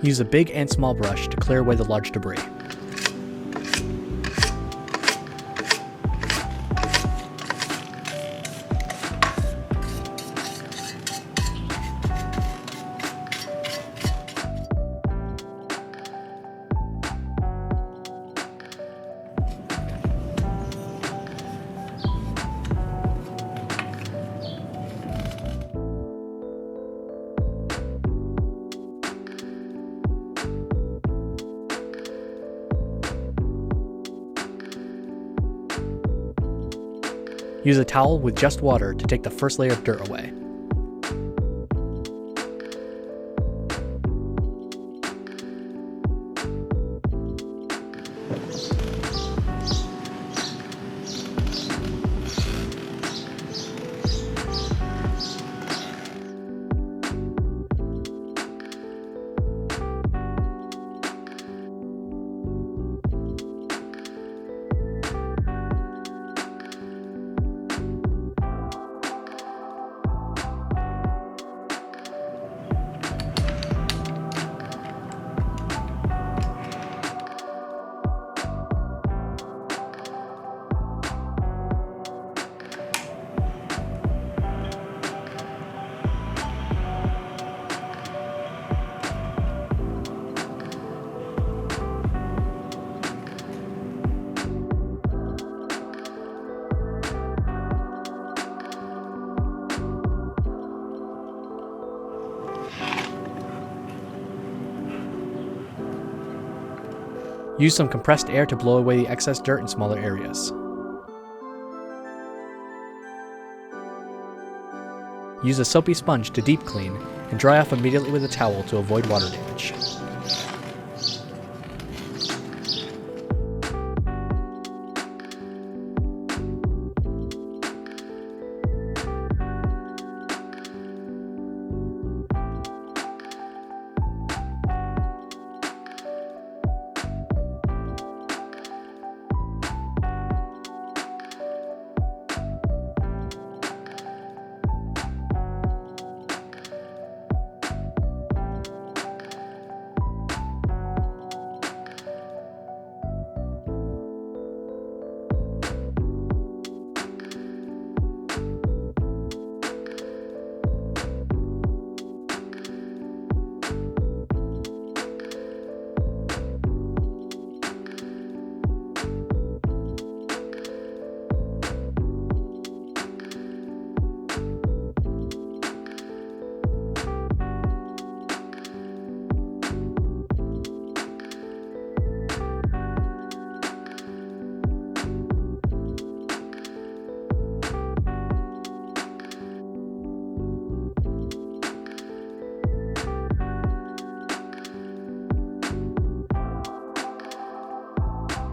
Use a big and small brush to clear away the large debris. Use a towel with just water to take the first layer of dirt away. Use some compressed air to blow away the excess dirt in smaller areas. Use a soapy sponge to deep clean and dry off immediately with a towel to avoid water damage.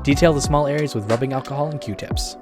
Detail the small areas with rubbing alcohol and Q-tips.